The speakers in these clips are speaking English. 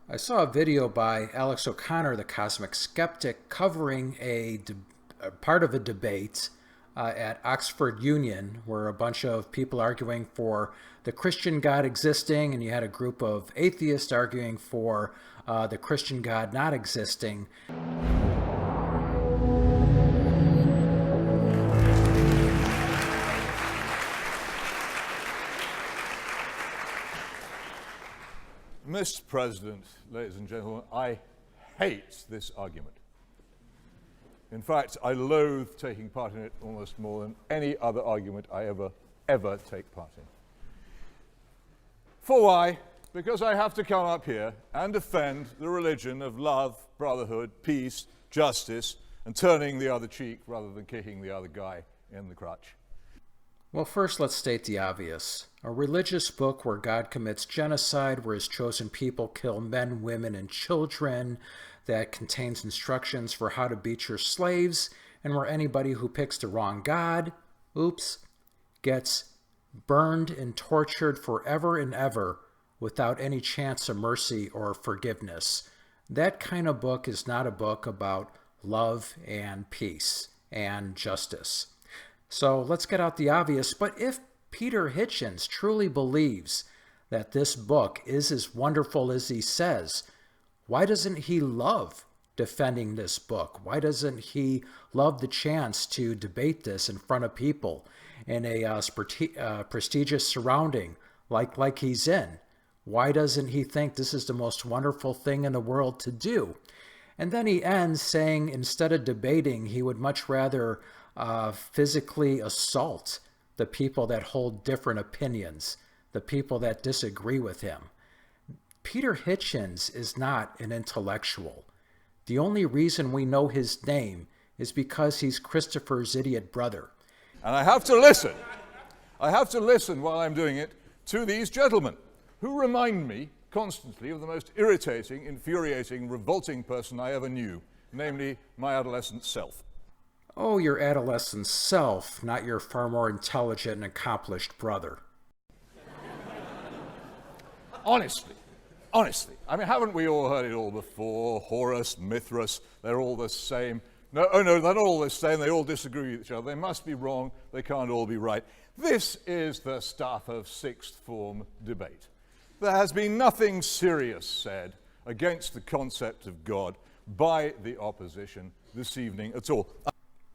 I saw a video by Alex O'Connor, the Cosmic Skeptic, covering a part of a debate at Oxford Union, where a bunch of people arguing for the Christian God existing, and you had a group of atheists arguing for the Christian God not existing. Mr. President, ladies and gentlemen, I hate this argument. In fact, I loathe taking part in it almost more than any other argument I ever take part in. For why? Because I have to come up here and defend the religion of love, brotherhood, peace, justice, and turning the other cheek rather than kicking the other guy in the crotch. Well, first let's state the obvious. A religious book where God commits genocide, where his chosen people kill men, women, and children, that contains instructions for how to beat your slaves, and where anybody who picks the wrong God, gets burned and tortured forever and ever without any chance of mercy or forgiveness. That kind of book is not a book about love and peace and justice. So let's get out the obvious. But if Peter Hitchens truly believes that this book is as wonderful as he says, why doesn't he love defending this book? Why doesn't he love the chance to debate this in front of people in a prestigious surrounding like he's in? Why doesn't he think this is the most wonderful thing in the world to do? And then he ends saying instead of debating, he would much rather physically assault the people that hold different opinions, the people that disagree with him. Peter Hitchens is not an intellectual. The only reason we know his name is because he's Christopher's idiot brother. And I have to listen while I'm doing it to these gentlemen who remind me constantly of the most irritating, infuriating, revolting person I ever knew, namely my adolescent self. Oh, your adolescent self, not your far more intelligent and accomplished brother. Honestly, I mean, haven't we all heard it all before? Horus, Mithras, they're all the same. No, they're not all the same. They all disagree with each other. They must be wrong. They can't all be right. This is the stuff of sixth form debate. There has been nothing serious said against the concept of God by the opposition this evening at all.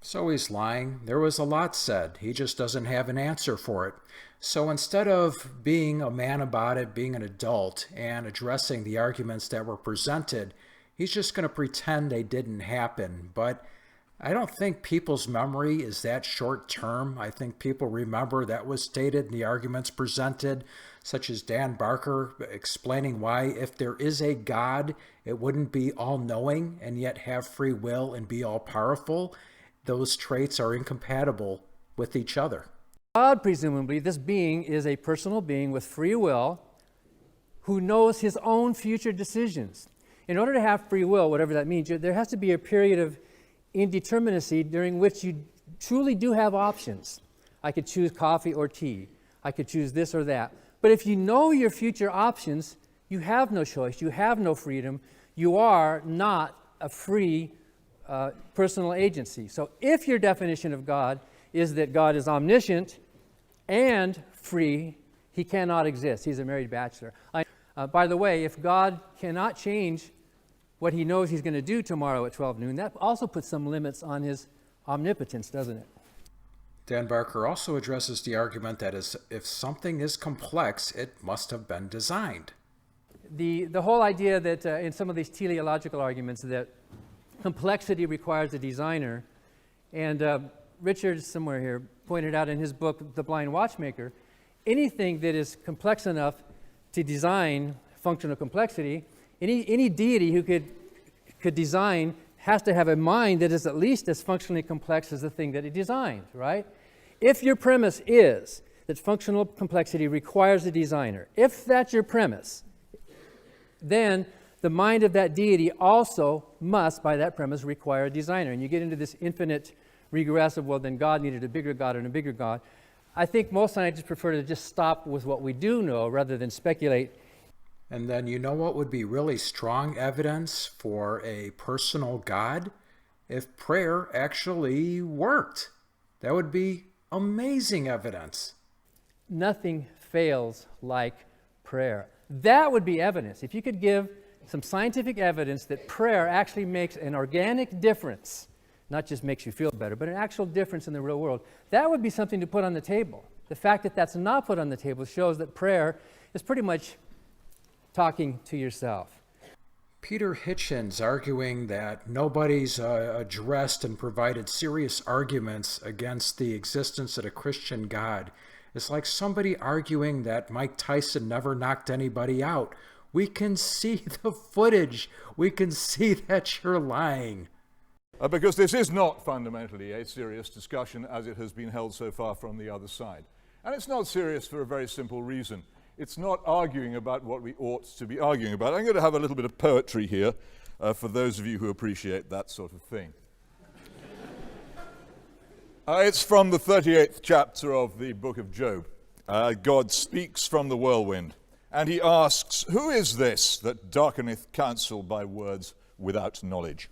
So he's lying. There was a lot said. He just doesn't have an answer for it. So instead of being a man about it, being an adult, and addressing the arguments that were presented, he's just going to pretend they didn't happen. But I don't think people's memory is that short term. I think people remember that was stated in the arguments presented, such as Dan Barker explaining why if there is a God, it wouldn't be all-knowing and yet have free will and be all-powerful. Those traits are incompatible with each other. God, presumably, this being is a personal being with free will who knows his own future decisions. In order to have free will, whatever that means, there has to be a period of indeterminacy during which you truly do have options. I could choose coffee or tea. I could choose this or that. But if you know your future options, you have no choice. You have no freedom. You are not a free personal agency. So if your definition of God is that God is omniscient and free, he cannot exist. He's a married bachelor. By the way, if God cannot change what he knows he's going to do tomorrow at 12 noon, that also puts some limits on his omnipotence, doesn't it? Dan Barker also addresses the argument that if something is complex, it must have been designed. The whole idea that in some of these teleological arguments that complexity requires a designer, and Richard, somewhere here, pointed out in his book, The Blind Watchmaker, anything that is complex enough to design functional complexity, any deity who could design has to have a mind that is at least as functionally complex as the thing that he designed, right? If your premise is that functional complexity requires a designer, if that's your premise, then the mind of that deity also must, by that premise, require a designer. And you get into this infinite regress of, well, then God needed a bigger God and a bigger God. I think most scientists prefer to just stop with what we do know rather than speculate. And then you know what would be really strong evidence for a personal God? If prayer actually worked. That would be amazing evidence. Nothing fails like prayer. That would be evidence. If you could give some scientific evidence that prayer actually makes an organic difference, not just makes you feel better, but an actual difference in the real world, that would be something to put on the table. The fact that that's not put on the table shows that prayer is pretty much talking to yourself. Peter Hitchens arguing that nobody's addressed and provided serious arguments against the existence of a Christian God is like somebody arguing that Mike Tyson never knocked anybody out. We can see the footage. We can see that you're lying. Because this is not fundamentally a serious discussion as it has been held so far from the other side. And it's not serious for a very simple reason. It's not arguing about what we ought to be arguing about. I'm going to have a little bit of poetry here for those of you who appreciate that sort of thing. It's from the 38th chapter of the book of Job. God speaks from the whirlwind, and he asks, "Who is this that darkeneth counsel by words without knowledge?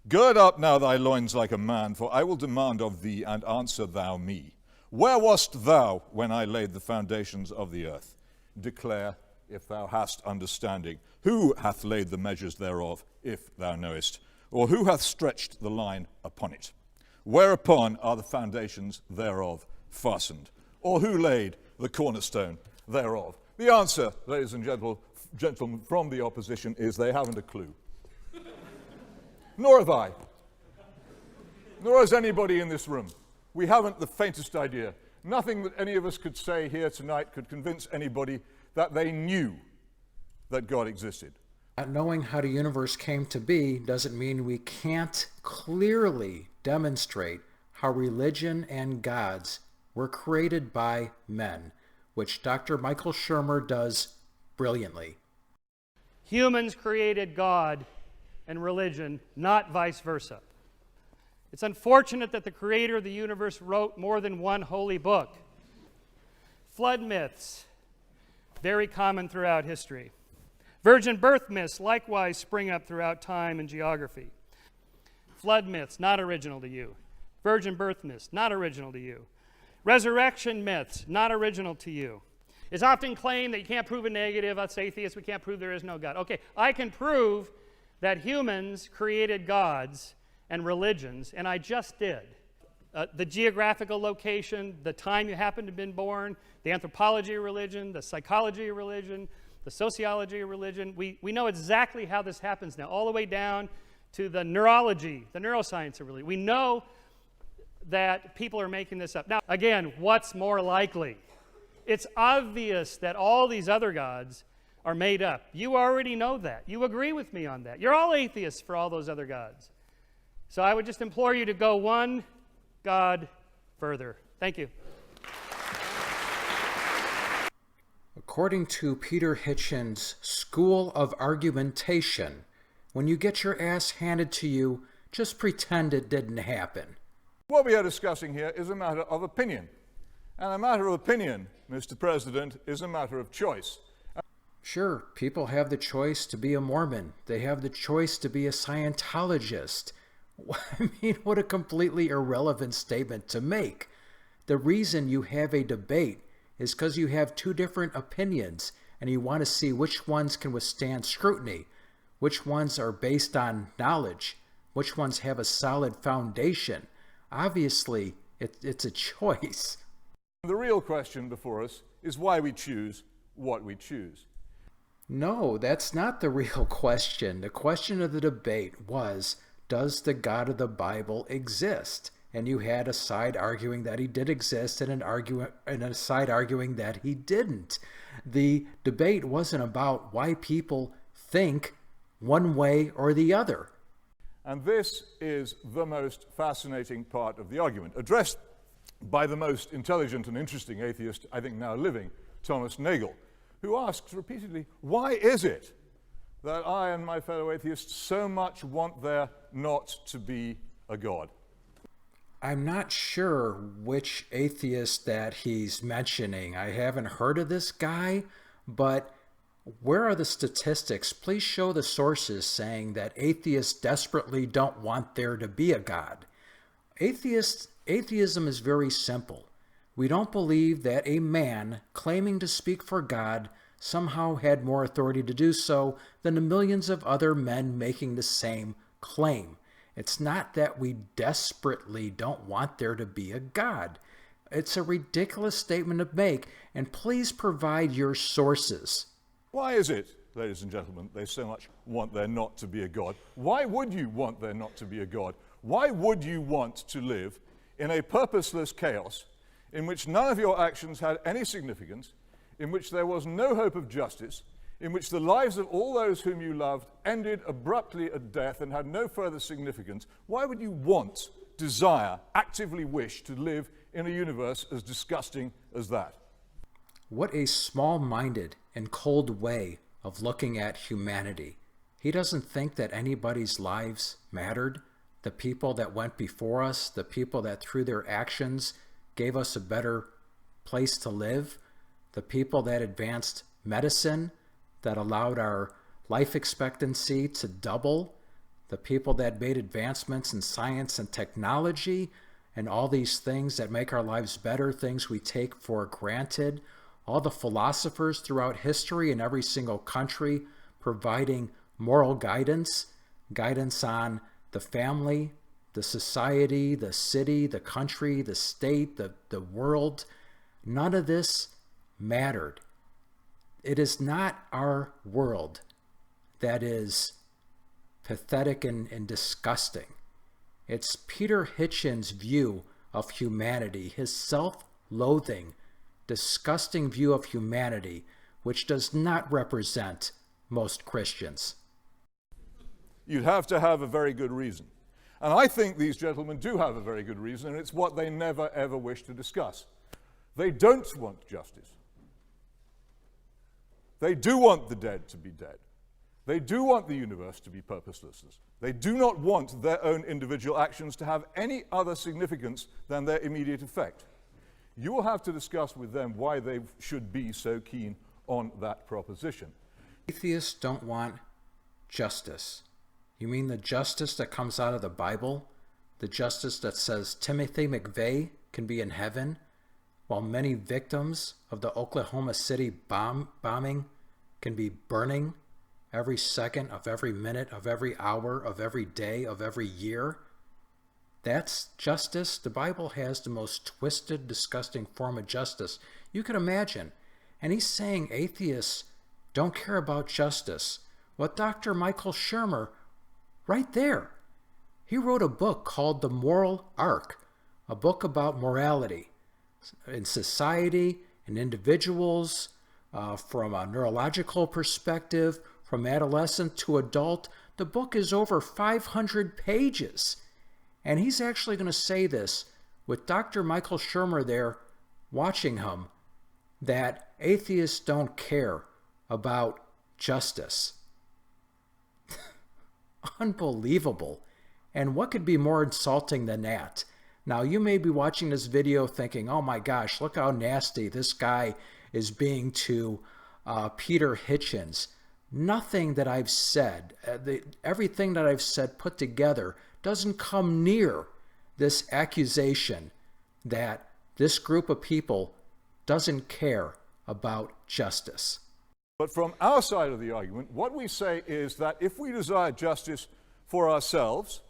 Gird up now thy loins like a man, for I will demand of thee, and answer thou me. Where wast thou when I laid the foundations of the earth? Declare, if thou hast understanding. Who hath laid the measures thereof, if thou knowest? Or who hath stretched the line upon it? Whereupon are the foundations thereof fastened? Or who laid the cornerstone thereof?" The answer, ladies and gentlemen, from the opposition is they haven't a clue. Nor have I. Nor has anybody in this room. We haven't the faintest idea. Nothing that any of us could say here tonight could convince anybody that they knew that God existed. Not knowing how the universe came to be doesn't mean we can't clearly demonstrate how religion and gods were created by men, which Dr. Michael Shermer does brilliantly. Humans created God and religion, not vice versa. It's unfortunate that the creator of the universe wrote more than one holy book. Flood myths, very common throughout history. Virgin birth myths likewise spring up throughout time and geography. Flood myths, not original to you. Virgin birth myths, not original to you. Resurrection myths, not original to you. It's often claimed that you can't prove a negative. Us atheists, we can't prove there is no God. Okay, I can prove that humans created gods and religions, and I just did. The geographical location, the time you happen to have been born, the anthropology of religion, the psychology of religion, the sociology of religion. We know exactly how this happens now, all the way down to the neurology, the neuroscience of religion. We know that people are making this up. Now, again, what's more likely? It's obvious that all these other gods are made up. You already know that. You agree with me on that. You're all atheists for all those other gods. So I would just implore you to go one God further. Thank you. According to Peter Hitchens' School of Argumentation, when you get your ass handed to you, just pretend it didn't happen. What we are discussing here is a matter of opinion. And a matter of opinion, Mr. President, is a matter of choice. Sure, people have the choice to be a Mormon. They have the choice to be a Scientologist. I mean, what a completely irrelevant statement to make. The reason you have a debate is because you have two different opinions and you want to see which ones can withstand scrutiny, which ones are based on knowledge, which ones have a solid foundation. Obviously, it's a choice. The real question before us is why we choose what we choose. No, that's not the real question. The question of the debate was, does the God of the Bible exist? And you had a side arguing that he did exist and a side arguing that he didn't. The debate wasn't about why people think one way or the other. And this is the most fascinating part of the argument, addressed by the most intelligent and interesting atheist, I think, now living, Thomas Nagel, who asks repeatedly, why is it that I and my fellow atheists so much want there not to be a God? I'm not sure which atheist that he's mentioning. I haven't heard of this guy, but Where are the statistics? Please show the sources saying that atheists desperately don't want there to be a God. Atheism is very simple. We don't believe that a man claiming to speak for God somehow had more authority to do so than the millions of other men making the same claim. It's not that we desperately don't want there to be a God. It's a ridiculous statement to make, and please provide your sources. Why is it, ladies and gentlemen, they so much want there not to be a God? Why would you want there not to be a God? Why would you want to live in a purposeless chaos in which none of your actions had any significance, in which there was no hope of justice, in which the lives of all those whom you loved ended abruptly at death and had no further significance? Why would you want, desire, actively wish to live in a universe as disgusting as that? What a small-minded and cold way of looking at humanity. He doesn't think that anybody's lives mattered. The people that went before us, the people that through their actions gave us a better place to live, the people that advanced medicine, that allowed our life expectancy to double, the people that made advancements in science and technology, and all these things that make our lives better, things we take for granted, all the philosophers throughout history in every single country providing moral guidance on the family, the society, the city, the country, the state, the world. None of this mattered. It is not our world that is pathetic and disgusting. It's Peter Hitchens' view of humanity, his self-loathing, disgusting view of humanity, which does not represent most Christians. You'd have to have a very good reason. And I think these gentlemen do have a very good reason, and it's what they never ever wish to discuss. They don't want justice. They do want the dead to be dead. They do want the universe to be purposeless. They do not want their own individual actions to have any other significance than their immediate effect. You will have to discuss with them why they should be so keen on that proposition. Atheists don't want justice. You mean the justice that comes out of the Bible? The justice that says Timothy McVeigh can be in heaven, while many victims of the Oklahoma City bombing can be burning every second of every minute of every hour of every day of every year? That's justice? The Bible has the most twisted, disgusting form of justice you could imagine. And he's saying atheists don't care about justice. What Dr. Michael Shermer, right there, he wrote a book called The Moral Arc, a book about morality in society and individuals, from a neurological perspective, from adolescent to adult. The book is over 500 pages. And he's actually going to say this with Dr. Michael Shermer there watching him, that atheists don't care about justice. Unbelievable. And what could be more insulting than that? Now, you may be watching this video thinking, oh my gosh, look how nasty this guy is being to Peter Hitchens. Nothing that I've said, everything that I've said put together doesn't come near this accusation that this group of people doesn't care about justice. But from our side of the argument, what we say is that if we desire justice for ourselves,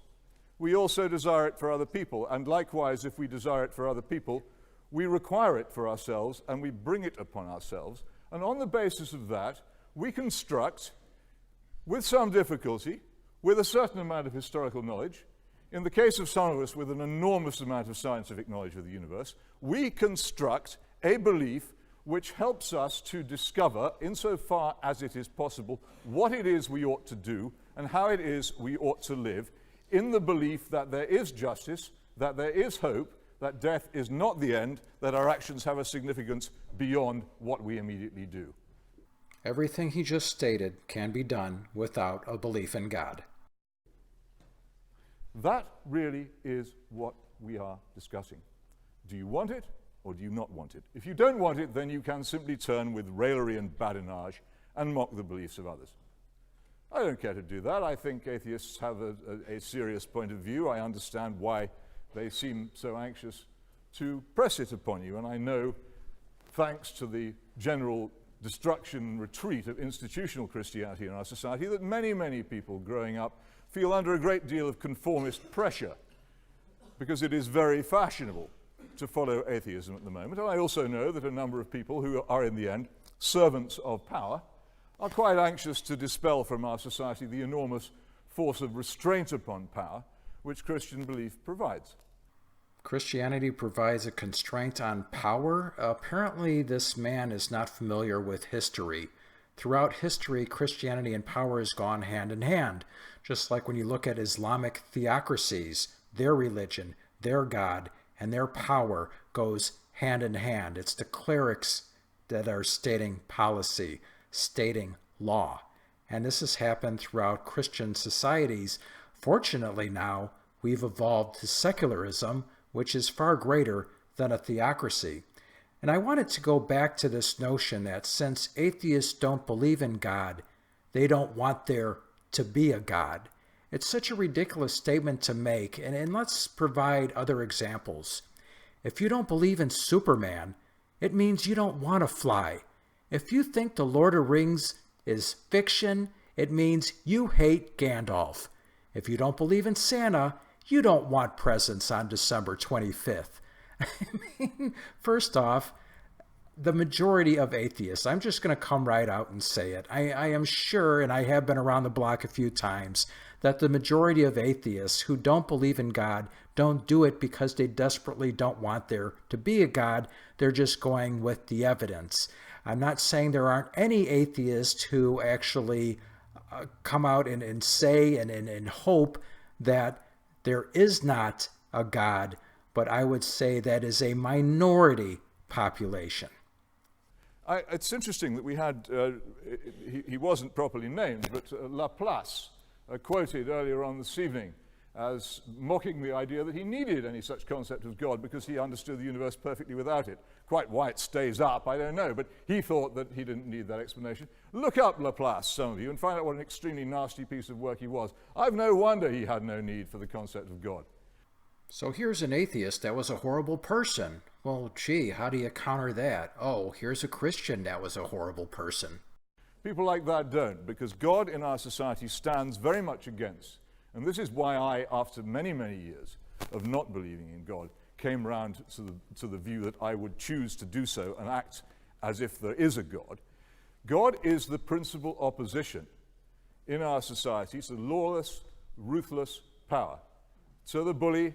we also desire it for other people. And likewise, if we desire it for other people, we require it for ourselves and we bring it upon ourselves. And on the basis of that, we construct, with some difficulty, with a certain amount of historical knowledge, in the case of some of us with an enormous amount of scientific knowledge of the universe, we construct a belief which helps us to discover, insofar as it is possible, what it is we ought to do and how it is we ought to live, in the belief that there is justice, that there is hope, that death is not the end, that our actions have a significance beyond what we immediately do. Everything he just stated can be done without a belief in God. That really is what we are discussing. Do you want it or do you not want it? If you don't want it, then you can simply turn with raillery and badinage and mock the beliefs of others. I don't care to do that. I think atheists have a serious point of view. I understand why they seem so anxious to press it upon you, and I know, thanks to the general destruction and retreat of institutional Christianity in our society, that many, many people growing up feel under a great deal of conformist pressure because it is very fashionable to follow atheism at the moment. And I also know that a number of people who are in the end servants of power are quite anxious to dispel from our society the enormous force of restraint upon power which Christian belief provides. Christianity provides a constraint on power. Apparently, this man is not familiar with history. Throughout history, Christianity and power has gone hand in hand. Just like when you look at Islamic theocracies, their religion, their God, and their power goes hand in hand. It's the clerics that are stating policy, stating law. And this has happened throughout Christian societies. Fortunately now, we've evolved to secularism, which is far greater than a theocracy. And I wanted to go back to this notion that since atheists don't believe in God, they don't want there to be a God. It's such a ridiculous statement to make, and let's provide other examples. If you don't believe in Superman, it means you don't want to fly. If you think the Lord of the Rings is fiction, it means you hate Gandalf. If you don't believe in Santa, you don't want presents on December 25th. I mean, first off, the majority of atheists, I'm just going to come right out and say it. I am sure, and I have been around the block a few times, that the majority of atheists who don't believe in God don't do it because they desperately don't want there to be a God. They're just going with the evidence. I'm not saying there aren't any atheists who actually come out and say and hope that there is not a God, but I would say that is a minority population. It's interesting that we had, he wasn't properly named, but Laplace quoted earlier on this evening as mocking the idea that he needed any such concept as God because he understood the universe perfectly without it. Quite why it stays up, I don't know, but he thought that he didn't need that explanation. Look up Laplace, some of you, and find out what an extremely nasty piece of work he was. I've no wonder he had no need for the concept of God. So here's an atheist that was a horrible person. Well, gee, how do you counter that? Oh, here's a Christian that was a horrible person. People like that don't, because God in our society stands very much against. And this is why I, after many, many years of not believing in God, came round to the view that I would choose to do so and act as if there is a God. God is the principal opposition in our society to lawless, ruthless power. To the bully,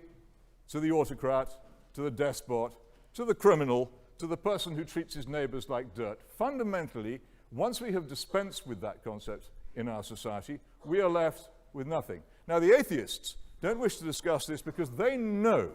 to the autocrat, to the despot, to the criminal, to the person who treats his neighbors like dirt. Fundamentally, once we have dispensed with that concept in our society, we are left with nothing. Now, the atheists don't wish to discuss this because they know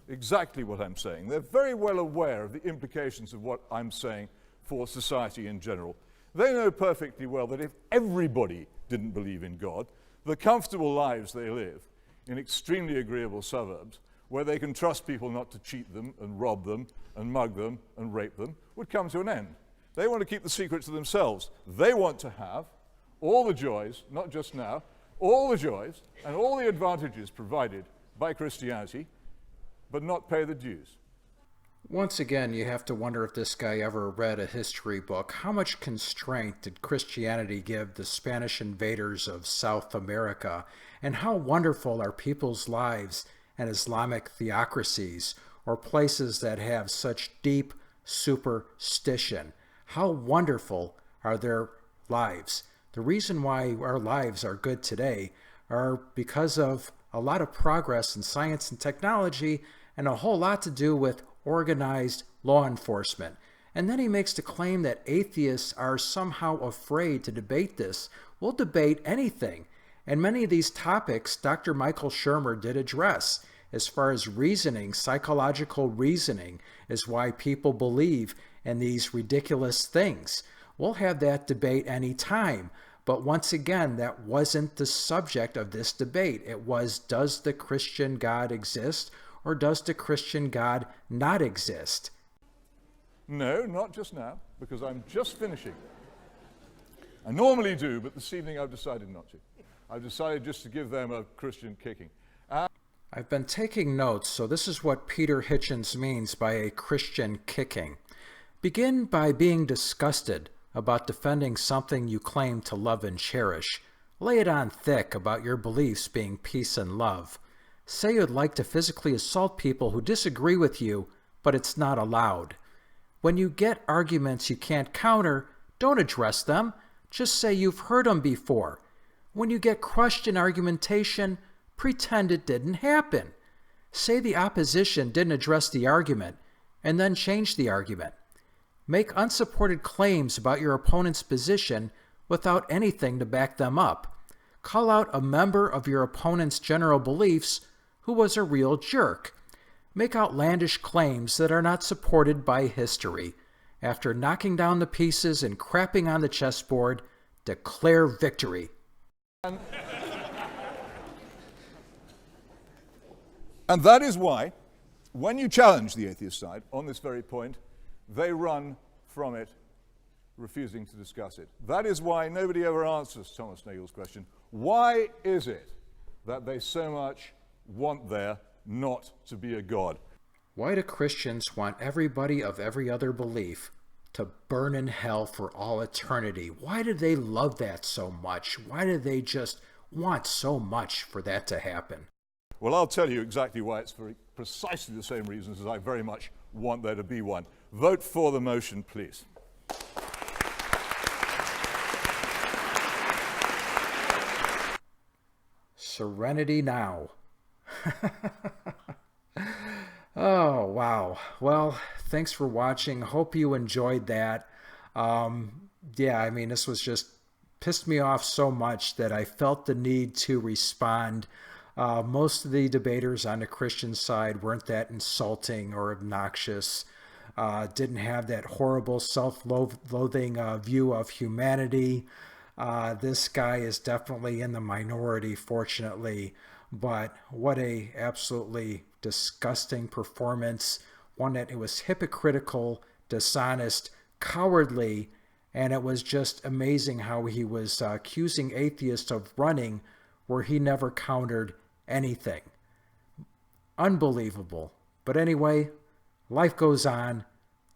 exactly what I'm saying. They're very well aware of the implications of what I'm saying for society in general. They know perfectly well that if everybody didn't believe in God, the comfortable lives they live in extremely agreeable suburbs, where they can trust people not to cheat them and rob them and mug them and rape them, would come to an end. They want to keep the secret to themselves. They want to have all the joys, not just now, all the joys and all the advantages provided by Christianity, but not pay the dues. Once again, you have to wonder if this guy ever read a history book. How much constraint did Christianity give the Spanish invaders of South America? And how wonderful are people's lives in Islamic theocracies or places that have such deep superstition? How wonderful are their lives? The reason why our lives are good today are because of a lot of progress in science and technology and a whole lot to do with organized law enforcement. And then he makes the claim that atheists are somehow afraid to debate this. We'll debate anything. And many of these topics Dr. Michael Shermer did address. As far as reasoning, psychological reasoning is why people believe in these ridiculous things. We'll have that debate anytime. But once again, that wasn't the subject of this debate. It was, does the Christian God exist, or does the Christian God not exist? No, not just now, because I'm just finishing I normally do, but this evening I've decided not to. I've decided just to give them a Christian kicking. I've been taking notes, so this is what Peter Hitchens means by a Christian kicking. Begin by being disgusted about defending something you claim to love and cherish. Lay it on thick about your beliefs being peace and love. Say you'd like to physically assault people who disagree with you, but it's not allowed. When you get arguments you can't counter, don't address them. Just say you've heard them before. When you get crushed in argumentation, pretend it didn't happen. Say the opposition didn't address the argument, and then change the argument. Make unsupported claims about your opponent's position without anything to back them up. Call out a member of your opponent's general beliefs who was a real jerk. Make outlandish claims that are not supported by history. After knocking down the pieces and crapping on the chessboard, declare victory. And that is why, when you challenge the atheist side on this very point, they run from it, refusing to discuss it. That is why nobody ever answers Thomas Nagel's question, why is it that they so much want there not to be a God? Why do Christians want everybody of every other belief to burn in hell for all eternity? Why do they love that so much? Why do they just want so much for that to happen? Well, I'll tell you exactly why. It's for precisely the same reasons as I very much want there to be one. Vote for the motion, please. Serenity now. Oh, wow. Well, thanks for watching. Hope you enjoyed that. Yeah, I mean, this was just pissed me off so much that I felt the need to respond. Most of the debaters on the Christian side weren't that insulting or obnoxious, didn't have that horrible self-loathing view of humanity. This guy is definitely in the minority, fortunately, but what a absolutely disgusting performance, one that it was hypocritical, dishonest, cowardly, and it was just amazing how he was accusing atheists of running where he never countered anything. Unbelievable. But anyway, life goes on.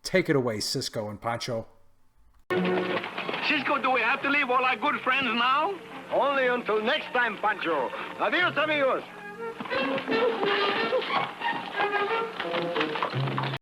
Take it away, Cisco and Pancho. Cisco, do we have to leave all our good friends now? Only until next time, Pancho. Adios, amigos.